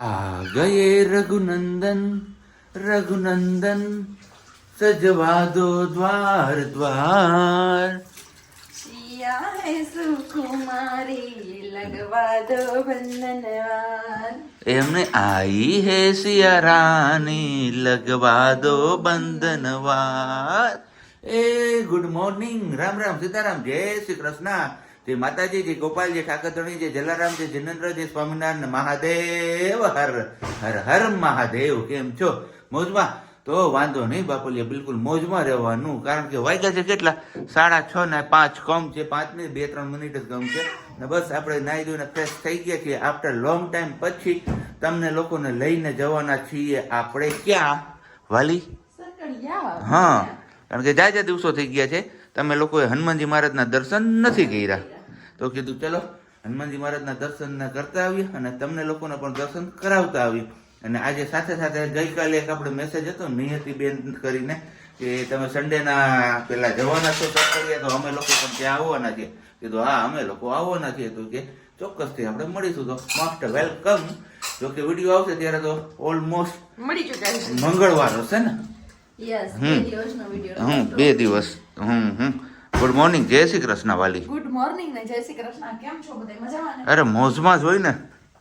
आ गए रघुनंदन रघुनंदन सजवा दो द्वार द्वार सिया है सुकुमारी लगवा दो बंधनवार एमने आई है सिया रानी लगवा दो બંધનવાર એ ગુડ મોર્નિંગ રામ રામ સીતારામ જય શ્રી કૃષ્ણ જય માતાજી જય ગોપાલજી ઠાકરધણી જય જલારામ જય જિનેન્દ્ર જય સ્વામિનારાયણ મહાદેવ હર હર હર મહાદેવ કેમ છો મોજમાં તો વાંધો નહીં બાપુલિયા બિલકુલ મોજમાં રહેવાનું કારણ કે વાગ્યા છે કેટલા 6:30 ને 5 કમ છે 5 ને 2-3 મિનિટ જ કમ છે ને બસ આપણે નાઈ ધોઈને ફ્રેશ થઈ ગયા છીએ આફ્ટર લોંગ ટાઈમ પછી તમને લોકોને લઈને જવાના છીએ આપણે ક્યાં વાલી હા કારણ કે જાજા દિવસો થઈ ગયા છે તમે લોકોએ હનુમાનજી મહારાજના દર્શન નથી કર્યા તો કીધું ચલો હનુમાનજી મહારાજના દર્શન કરતા આવીએ અને તમને લોકોને પણ દર્શન કરાવતા આવીએ અને આજે સાથે સાથે ગઈકાલે એક આપણે મેસેજ હતો નિયતિ બેન કરીને કે તમે સન્ડેના પેલા જવાના છો તો અમે લોકો પણ ત્યાં આવવાના છીએ કીધું હા અમે લોકો આવવાના છીએ તો કે ચોક્કસથી આપણે મળીશું તો મોસ્ટ વેલકમ જો કે વિડીયો આવશે ત્યારે તો ઓલમોસ્ટ મળી ચૂક્યા છે મંગળવાર હશે ને યસ 2 દિવસનો વિડિયો 2 દિવસ ગુડ મોર્નિંગ જય શ્રી કૃષ્ણ વાલી ગુડ મોર્નિંગ ને જય શ્રી કૃષ્ણ કેમ છો બધા મજામાં ને અરે મોજમાં જ હોય ને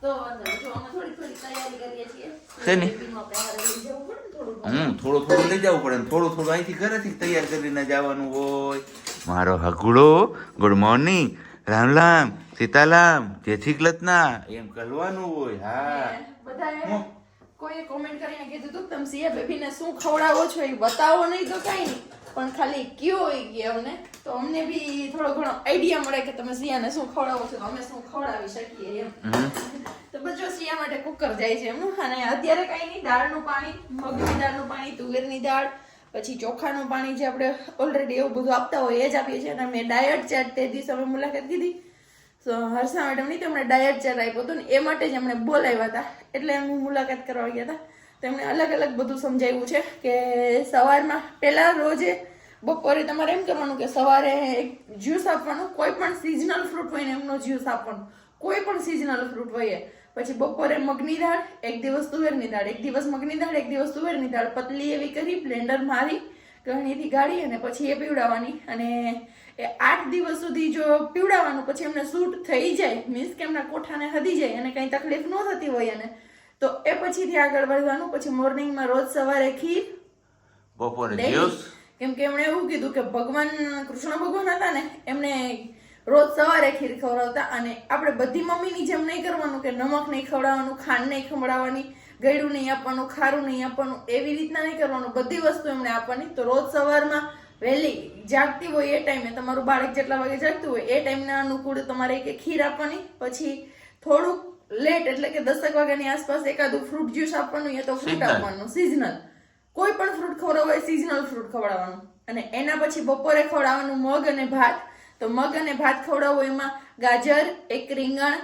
તો જો અમે થોડી તૈયારી કરીએ છીએ શેની બેબીનો પહેરે લઈ જવું પડે ને થોડું થોડું લઈ જવું પડે ને થોડું અહીંથી ઘરેથી તૈયાર કરીને જવાનું હોય મારો હગુડો ગુડ મોર્નિંગ રામ રામ સીતારામ જય શ્રી કૃષ્ણ એમ કરવાનું હોય હા બધાએ કોઈ કોમેન્ટ કરીને કીધું તું તમે સિયા બેબીને શું ખવડાવો છો એ બતાવો નહીં તો કઈ નહીં પણ ખાલી કયો હોય કે અમને તો અમને બી થોડો ઘણો આઈડિયા મળે કે તમે સિયાને શું ખવડાવો છો અમે શું ખવડાવી શકીએ એમ તો બસ જો સિયા માટે કુકર જાય છે એમ અને અત્યારે કઈ નહીં દાળનું પાણી મગની દાળનું પાણી તુવેરની દાળ પછી ચોખાનું પાણી જે આપણે ઓલરેડી એવું બધું આપતા હોય એ જ આપીએ છીએ અને મેં ડાયટ ચાર્ટ તે દિવસે અમે મુલાકાત કીધી તો હર્ષા મેડમની તેમણે ડાયટ ચાર્ટ આપ્યો હતો ને એ માટે જ અમને બોલાવ્યા હતા એટલે અમે મુલાકાત કરવા ગયા હતા તેમણે અલગ અલગ બધું સમજાવ્યું છે કે સવારમાં પહેલા રોજે બપોરે તમારે એમ કરવાનું કે સવારે એક જ્યુસ આપવાનું કોઈ પણ સિઝનલ ફ્રૂટ હોય ને એમનો જ્યુસ આપવાનો કોઈ પણ સિઝનલ ફ્રૂટ હોય પછી બપોરે મગની દાળ એક દિવસ તુવેરની દાળ એક દિવસ મગની દાળ એક દિવસ તુવેરની દાળ પતલી એવી કરી બ્લેન્ડર મારી ગળણીથી ગાળી અને પછી એ પીવડાવવાની અને એ 8 દિવસ સુધી જો પીવડાવવાનું પછી એમને સૂટ થઈ જાય મીન્સ કે એમના કોઠાને હદી જાય અને કંઈ તકલીફ ન થતી હોય એને તો એ પછીથી આગળ વધવાનું પછી મોર્નિંગમાં રોજ સવારે ખીર બપોરે જ્યુસ કેમ કે એમણે એવું કીધું કે ભગવાન કૃષ્ણ ભગવાન હતા ને એમને રોજ સવારે ખીર ખવડાવતા અને આપણે બધી મમ્મીની જેમ નહીં કરવાનું કે નમક નહીં ખવડાવવાનું ખાંડ નહીં ખવડાવવાની ગળ્યું નહીં આપવાનું ખારું નહીં આપવાનું એવી રીતના નહીં કરવાનું બધી વસ્તુ એમણે આપવાની તો રોજ સવારમાં વહેલી જાગતી હોય એ ટાઈમે તમારું બાળક જેટલા વાગે જાગતું હોય એ ટાઈમના અનુકૂળ તમારે એક ખીર આપવાની પછી થોડુંક લેટ એટલે કે 10 વાગ્યાની આસપાસ એકાદું ફ્રૂટ જ્યુસ આપવાનું યા તો ફ્રૂટ આપવાનું સિઝનલ કોઈ પણ ફ્રૂટ ખવડાવવું હોય સિઝનલ ફ્રૂટ ખવડાવવાનું અને એના પછી બપોરે ખવડાવવાનું મગ અને ભાત તો મગ અને ભાત ખવડાવવું એમાં ગાજર એક રીંગણ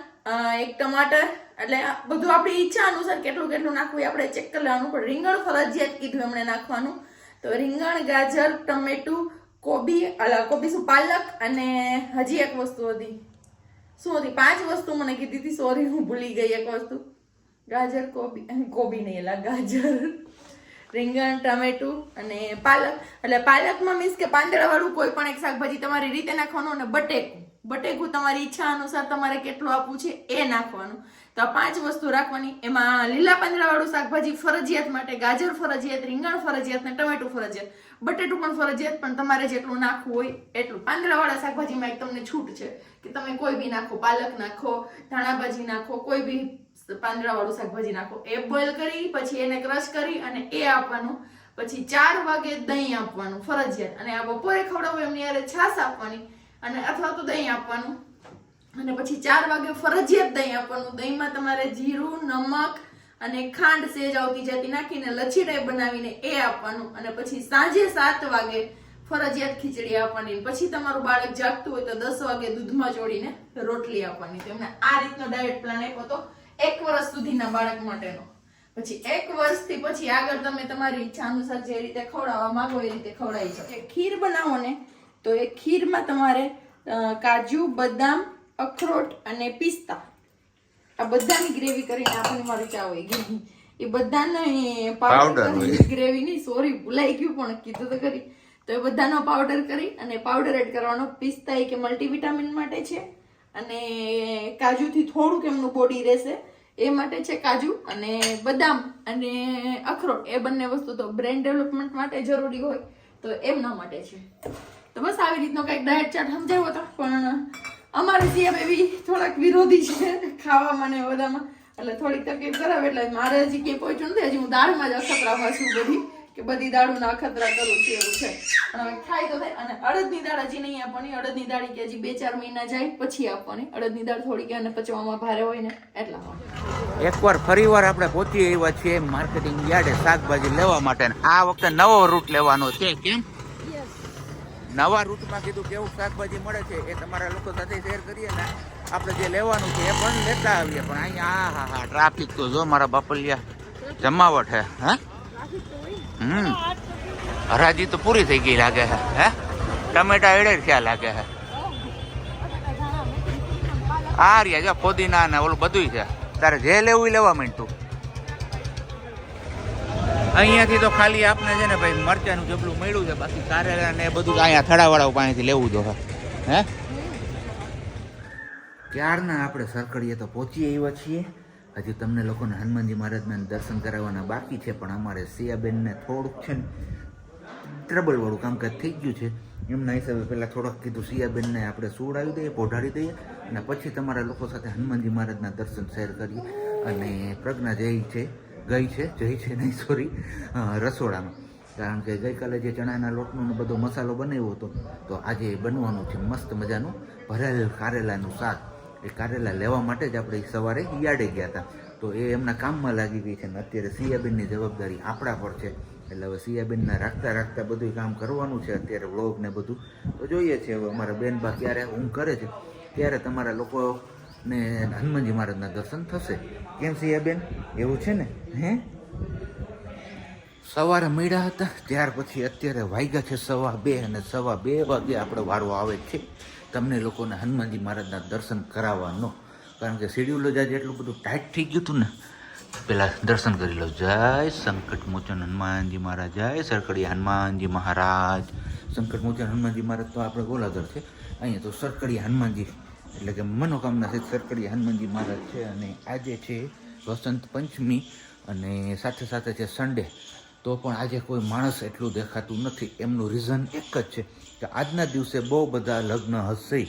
એક ટમાટર એટલે બધું આપણી ઈચ્છા અનુસાર કેટલું કેટલું નાખવું એ આપણે ચેક કરી લેવાનું પણ રીંગણ ફરજિયાત કીધું એમણે નાખવાનું તો રીંગણ ગાજર ટમેટું કોબી શું પાલક અને હજી એક વસ્તુ હતી શું હતી 5 વસ્તુ મને કીધી હતી સોરી હું ભૂલી ગઈ એક વસ્તુ ગાજર કોબી નહીં એલા ગાજર રીંગણ ટમેટું અને પાલક એટલે પાલકમાં મીન્સ કે પાંદડા વાળું કોઈ પણ એક શાકભાજી તમારી રીતે નાખવાનું અને બટેકું તમારી ઈચ્છા અનુસાર તમારે કેટલું આપવું છે એ નાખવાનું તો આ 5 વસ્તુ રાખવાની એમાં લીલા પાંદડા વાળું શાકભાજી ફરજિયાત માટે ગાજર ફરજિયાત રીંગણ ફરજિયાત ને ટમેટું ફરજિયાત બટેટું પણ ફરજિયાત પણ તમારે જેટલું નાખવું હોય એટલું પાંદડા વાળા શાકભાજીમાં એક તમને છૂટ છે કે તમે કોઈ બી નાખો પાલક નાખો ધાણાભાજી નાખો કોઈ બી પાંદડા વાળું શાકભાજી નાખો એ બોઇલ કરી પછી એને ક્રશ કરી અને એ આપવાનું પછી 4 વાગે દહીં આપવાનું ફરજિયાત અને આ બપોરે ખવડાવવું એમની યારે છાશ આપવાની અને અથવા તો દહીં આપવાનું અને પછી 4 વાગે ફરજિયાત દહીં આપવાનું દહીંમાં તમારે જીરું નમક અને ખાંડ સેજ આવતી જતી નાખીને લચ્છી ટાઈપ બનાવીને એ આપવાનું અને પછી સાંજે 7 વાગે ફરજિયાત ખીચડી આપવાની પછી તમારું બાળક જાગતું હોય તો 10 વાગે દૂધમાં ચોળીને રોટલી આપવાની તેમને આ રીતનો ડાયટ પ્લાન આપ્યો તો 1 વર્ષ સુધીના બાળક માટેનો પછી 1 વર્ષથી પછી આગળ તમે તમારી ઈચ્છા અનુસાર જે રીતે ખવડાવવા માંગો એ રીતે ખવડાવી શકો ખીર બનાવો ને તો એ ખીરમાં તમારે કાજુ બદામ અખરોટ અને પિસ્તા આ બધાની ગ્રેવી કરીને આપણને મારી ચા હોય ગઈ એ બધાને Powder પાવડર હોય. ગ્રેવી ની સોરી ભૂલાઈ ગયું પણ કીધું તો ખરી તો એ બધાનો પાવડર કરી અને પાવડર એડ કરવાનો પિસ્તા કે મલ્ટીવિટામિન માટે છે અને કાજુથી થોડુંક એમનું બોડી રહેશે એ માટે છે કાજુ અને બદામ અને અખરોટ એ બંને વસ્તુ તો બ્રેન ડેવલપમેન્ટ માટે જરૂરી હોય તો એમના માટે છે તો બસ આવી રીતનો કંઈક ડાયટ ચાર્ટ સમજાવ્યો હતો પણ અમારે ત્યાં એવી થોડાક વિરોધી છે ખાવામાં ને બધામાં એટલે થોડીક તકલીફ કરાવે એટલે મારે હજી ક્યાંય પહોંચ્યું નથી હજી હું દાળમાં જ અખતરામાં છું બધી કે બધી દાળોના અખતરા કરું છું એવું છે પણ હવે ખાય તો થાય અને અડદની દાળ હજી નહીં આપવાની અડદની દાળ કે હજી 2-4 મહિના જાય પછી આપવાની અડદની દાળ થોડીક એને પચવામાં ભારે હોય ને એટલા માટે એકવાર ફરીવાર આપણે પહોંચી આવ્યા છીએ માર્કેટિંગ યાર્ડે શાકભાજી લેવા માટે અને આ વખતે નવો રૂટ લેવાનો છે કેમ નવા રૂટમાં કીધું કેવું શાકભાજી મળે છે એ તમારા લોકો સાથે શેર કરીએ ને આપણે જે લેવાનું છે એ પણ લેતા આવીએ પણ અહીંયા હા ટ્રાફિક તો જો મારા બાપલિયા જમાવટ હે હા હરાજી તો પૂરી થઈ ગઈ લાગે છે હે ટમેટા એડે થયા લાગે છે આ રહ્યા જો ફોદીના ને ઓલું બધું છે તારે જે લેવું એ લેવા માંડતું અહીંયાથી તો ખાલી આપને છે ને ભાઈ મરચાનું જબલું મળ્યું છે બાકી કારેલા ને બધું અહીંયા થડાવાળા પાસેથી લેવું તો હે ક્યારના આપણે સરકડીએ તો પહોંચી આવ્યા છીએ હજી તમને લોકોને હનુમાનજી મહારાજના દર્શન કરાવવાના બાકી છે પણ અમારે સિયાબેનને થોડુંક છે ને ટ્રબલવાળું કામકાજ થઈ ગયું છે એમના હિસાબે પહેલાં થોડોક કીધું સિયાબેનને આપણે સુવડાવી દઈએ પોઢાડી દઈએ અને પછી તમારા લોકો સાથે હનુમાનજી મહારાજના દર્શન શેર કરીએ અને પ્રજ્ઞા ગઈ છે નહીં સોરી રસોડામાં કારણ કે ગઈકાલે જે ચણાના લોટનો બધો મસાલો બનાવ્યો હતો તો આજે બનવાનું છે મસ્ત મજાનું ભરેલ કારેલાનું શાક એ કારેલા લેવા માટે જ આપણે સવારે યાર્ડે ગયા હતા તો એ એમના કામમાં લાગી ગઈ છે ને અત્યારે સિયાબેનની જવાબદારી આપણા પર છે એટલે હવે સિયાબેનના રાખતા બધું કામ કરવાનું છે અત્યારે વ્લોગ ને બધું તો જોઈએ છે હવે અમારા બેનબા ક્યારે ઊંઘ કરે છે ત્યારે તમારા લોકોને હનુમાનજી મહારાજના દર્શન થશે કેમ સિયાબેન એવું છે ને હે સવારે મળ્યા હતા ત્યાર પછી અત્યારે વાગ્યા છે 2:15 અને 2:15 વાગે આપણે વારો આવે છે તમને લોકોને હનુમાનજી મહારાજના દર્શન કરાવવાનો કારણ કે શેડ્યુલ જ આજે એટલું બધું ટાઈટ થઈ ગયું હતું ને પેલા દર્શન કરી લો જય સંકટ મોચન હનુમાનજી મહારાજ જય સરકડી હનુમાનજી મહારાજ સંકટ મોચન હનુમાનજી મહારાજ તો આપણે ગોલાધર છે અહીંયા તો સરકડી હનુમાનજી એટલે કે મનોકામના છે સરકડી હનુમાનજી મહારાજ છે અને આજે છે વસંત પંચમી અને સાથે સાથે છે સન્ડે તો પણ આજે કોઈ માણસ એટલું દેખાતું નથી એમનું રીઝન એક જ છે કે આજના દિવસે બહુ બધા લગ્ન હશે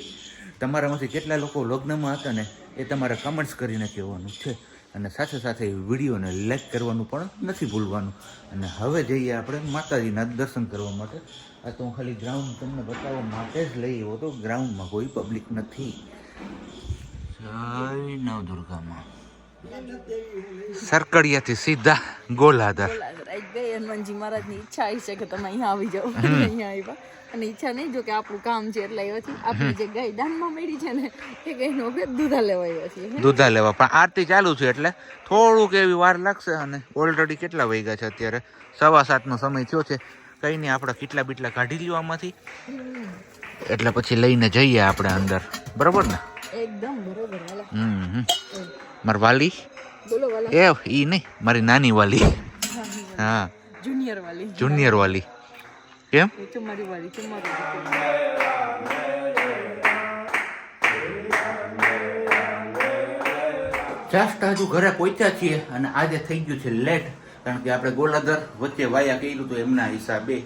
તમારામાંથી કેટલા લોકો લગ્નમાં હતા ને એ તમારે કમેન્ટ્સ કરીને કહેવાનું છે અને સાથે સાથે વિડીયોને લાઈક કરવાનું પણ નથી ભૂલવાનું અને હવે જઈએ આપણે માતાજીના દર્શન કરવા માટે આ તો હું ખાલી ગ્રાઉન્ડ તમને બતાવવા માટે જ લઈ આવ્યો તો ગ્રાઉન્ડમાં કોઈ પબ્લિક નથી જય નવદુર્ગામાં સરકડિયાથી સીધા ગોલાધર હનુમાનજી મહારાજની ઈચ્છા છે કે તમે અહીંયા આવી જાઓ અહીંયા આવ્યા અને ઈચ્છા નહીં જો કે આપણું કામ છે એટલે આવ્યા છીએ આપણી જે ગાય દાનમાં મળી છે ને એ ગાયનો આપણે દૂધા લેવા આવ્યા છીએ દૂધા લેવા પણ આરતી ચાલુ છે એટલે થોડુંક એવી વાર લાગશે અને ઓલરેડી કેટલા વાગ્યા છે અત્યારે 7:15 સમય થયો છે કઈ નહીં આપણે કેટલા બીટલા કાઢી લ્યો આમાંથી એટલે પછી લઈને જઈએ આપણે અંદર બરોબર ને એકદમ બરોબર મારી વાલી બોલો વાલા ઈ નહીં મારી નાની વાલી હા જુનિયર વાલી કેમ ચુમ્મારી વાલી જસ્ટ હજુ ઘરે પહોંચ્યા છીએ અને આજે થઈ ગયું છે લેટ કારણ કે આપણે ગોલાધર વચ્ચે વાયા કર્યું તો એમના હિસાબે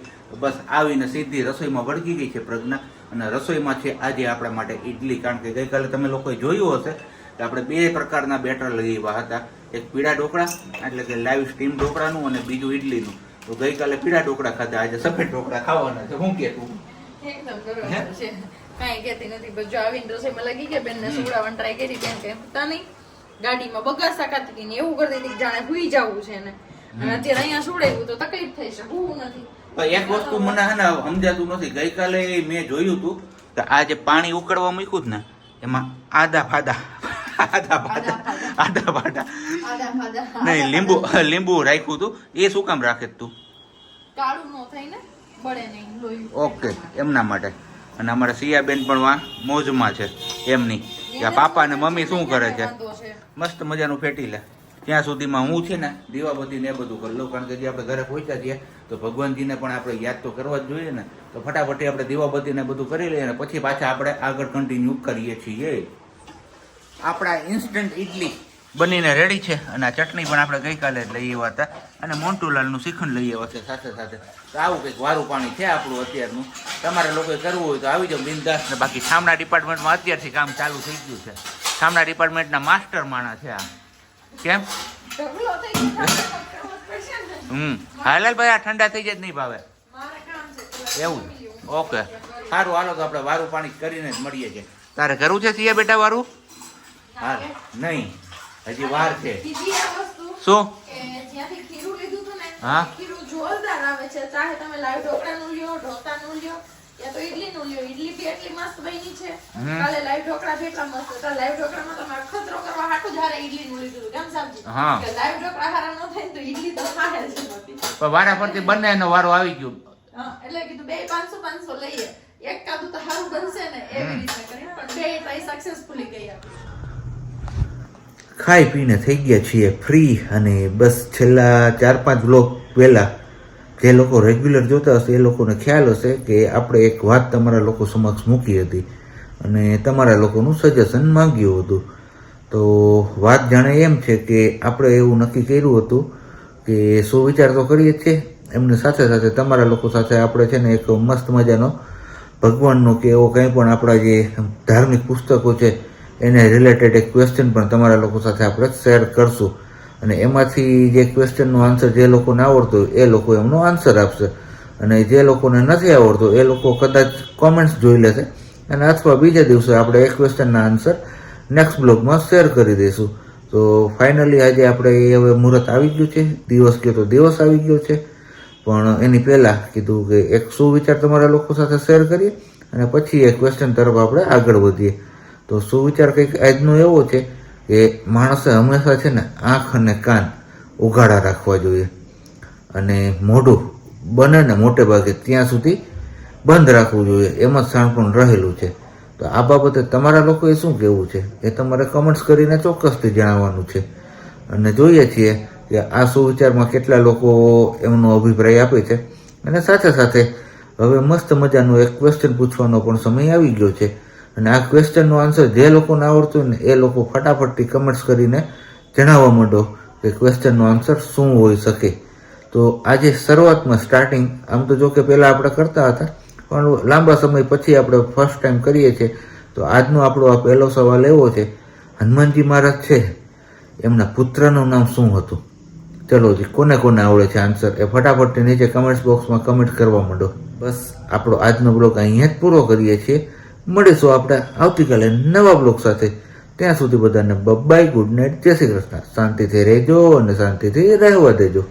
બસ આવીને સીધી રસોઈમાં વળગી ગઈ છે પ્રજ્ઞા અને રસોઈમાં છે આજે આપણા માટે ઇડલી કારણ કે ગઈકાલે તમે લોકોએ જોયું હશે કે આપણે 2 પ્રકારના બેટર લઈ આવ્યા હતા એક પીળા ઢોકળા એટલે કે લાઈવ સ્ટીમ ઢોકળાનું અને બીજું ઇડલીનું તો ગઈકાલે પીળા ઢોકળા ખાધા આજે સફેદ ઢોકળા ખાવાના છે હું કેતું એકદમ બરોબર છે કાંઈ કહેતી નથી બસ જો આવીને રસોઈમાં લાગી ગયા બેનને સુવડાવવાની ટ્રાય કરી બેન કે તા નહીં ગાડીમાં બગાસા ખાતી હતી ને એવું કરતી હતી કે જાણે ભૂઈ જવું છે ને અને અત્યારે અહીંયા સુવડાવ્યું તો તકલીફ થઈ છે હું નથી પણ એક વસ્તુ મને હે ને સમજાતું નથી ગઈકાલે મેં જોયું હતું કે આ જે પાણી ઉકળવા મૂક્યું ને એમાં આદા ફાદા નહીં લીંબુ રાખ્યું હતું એ શું કામ રાખે તું કાળું નો થાય ને બળે નહીં લોહી ઓકે એમના માટે અને અમારા સિયાબેન પણ મોજમાં છે એમની કે આ પાપા અને મમ્મી શું કરે છે. વાંધો છે. મસ્ત મજાનું ફેટી લે. ત્યાં સુધીમાં હું છે ને દીવાબત્તી ને એ બધું કરી લઉં, કારણ કે જે આપણે ઘરે પહોંચ્યા છીએ તો ભગવાનજીને પણ આપણે યાદ તો કરવા જ જોઈએ ને. તો ફટાફટી આપણે દીવાબત્તી ને બધું કરી લઈએ અને પછી પાછા આપણે આગળ કન્ટિન્યુ કરીએ છીએ. આપણા ઇન્સ્ટન્ટ ઇડલી બનીને રેડી છે અને આ ચટણી પણ આપણે ગઈકાલે જ લઈ આવ્યા હતા અને મોન્ટુલાલનું શ્રીખંડ લઈ આવ્યા છે સાથે સાથે. તો આવું કંઈક વારું પાણી છે આપણું અત્યારનું. તમારે લોકોએ કરવું હોય તો આવી જાઓ બિંદાસ ને. બાકી સામના ડિપાર્ટમેન્ટમાં અત્યારથી કામ ચાલુ થઈ ગયું છે. સામના ડિપાર્ટમેન્ટના માસ્ટર માણસ છે આ. કેમ? ઢગલો થઈ ગયો તો આપણે કરવો જ પડશે ને. હાલાલભાઈ આ ઠંડા થઈ જાય જ નહીં ભાવે મારે કામ છે. એવું? ઓકે સારું, હાલો તો આપણે વારું પાણી કરીને જ મળીએ છીએ. તારે કરવું છે સિયા બેટા વારું? હા નહીં, હજી વાર છે. બીજી આ વસ્તુ શું? કે જ્યાંથી ખીરું લીધું હતું ને, હા. ખીરું જોરદાર આવે છે. ચાહે તમે લાઈવ ઢોકળાનું લ્યો, ઢોસાનું લ્યો, યા તો ઈડલીનું લ્યો. ઈડલી બી એટલી મસ્ત બની છે. કાલે લાઈવ ઢોકળા બી એટલા મસ્ત હતા. લાઈવ ઢોકળામાં તમે અખતરો કરવા હાટું જ હારે ઈડલીનું લીધું હતું. કેમ સાબજી? હા. કે લાઈવ ઢોકળા હારા ન થાય ને તો ઈડલી તો હારે જ નહોતી. પણ વારા પરથી બંને એનો વારો આવી ગયો. હા, એટલે કીધું બે 500 લઈએ. એક કાદું તો સારું બનશે ને એવી રીતે કરીને, પણ બે ટ્રાય સક્સેસફુલી ગઈ આપણી. ખાઈ પીને થઈ ગયા છીએ ફ્રી અને બસ છેલ્લા 4-5 વ્લોગ પહેલા જે લોકો રેગ્યુલર જોતા હશે એ લોકોને ખ્યાલ હશે કે આપણે એક વાત તમારા લોકો સમક્ષ મૂકી હતી અને તમારા લોકોનું સજેશન માંગ્યું હતું. તો વાત જાણે એમ છે કે આપણે એવું નક્કી કર્યું હતું કે સુવિચાર તો કરીએ જ છીએ, એમની સાથે સાથે તમારા લોકો સાથે આપણે છે ને એક મસ્ત મજાનો ભગવાનનો કે એવો કંઈ પણ આપણા જે ધાર્મિક પુસ્તકો છે એને રિલેટેડ એક ક્વેશ્ચન પણ તમારા લોકો સાથે આપણે શેર કરશું અને એમાંથી જે ક્વેશ્ચનનો આન્સર જે લોકોને આવડતો હોય એ લોકો એમનો આન્સર આપશે અને જે લોકોને નથી આવડતો એ લોકો કદાચ કોમેન્ટ્સ જોઈ લેશે અને અથવા બીજા દિવસે આપણે એ ક્વેશ્ચનના આન્સર નેક્સ્ટ બ્લોગમાં શેર કરી દઈશું. તો ફાઇનલી આજે આપણે હવે મુહૂર્ત આવી ગયું છે, દિવસ કહો તો દિવસ આવી ગયો છે, પણ એની પહેલાં કીધું કે એક સુવિચાર તમારા લોકો સાથે શેર કરીએ અને પછી એ ક્વેશ્ચન તરફ આપણે આગળ વધીએ. તો સુવિચાર કંઈક આજનો એવો છે કે માણસે હંમેશા છે ને આંખ અને કાન ઉઘાડા રાખવા જોઈએ અને મોઢું બને ને મોટે ભાગે ત્યાં સુધી બંધ રાખવું જોઈએ. એમાં જ શાણપણ રહેલું છે. તો આ બાબતે તમારા લોકોએ શું કહેવું છે એ તમારે કમેન્ટ્સ કરીને ચોક્કસથી જણાવવાનું છે અને જોઈએ છીએ કે આ સુવિચારમાં કેટલા લોકો એમનો અભિપ્રાય આપે છે. અને સાથે સાથે હવે મસ્ત મજાનો એક ક્વેશ્ચન પૂછવાનો પણ સમય આવી ગયો છે અને આ ક્વેશ્ચનનો આન્સર જે લોકોને આવડતું હોય ને એ લોકો ફટાફટથી કમેન્ટ્સ કરીને જણાવવા માંડો કે ક્વેશ્ચનનો આન્સર શું હોઈ શકે. તો આજે શરૂઆતમાં સ્ટાર્ટિંગ આમ તો જો કે પહેલાં આપણે કરતા હતા પણ લાંબા સમય પછી આપણે ફર્સ્ટ ટાઈમ કરીએ છીએ. તો આજનો આપણો આ પહેલો સવાલ એવો છે, હનુમાનજી મહારાજ છે એમના પુત્રનું નામ શું હતું? ચલો જી, કોને કોને આવડે છે આન્સર એ ફટાફટથી નીચે કમેન્ટ્સ બોક્સમાં કમેન્ટ કરવા માંડો. બસ આપણો આજનો બ્લોગ અહીંયા જ પૂરો કરીએ છીએ. મળીશું આપણે આવતીકાલે નવા બ્લોગ સાથે. ત્યાં સુધી બધાને બાય, ગુડ નાઇટ, જય શ્રી કૃષ્ણ. શાંતિથી રહેજો અને શાંતિથી રહેવા દેજો.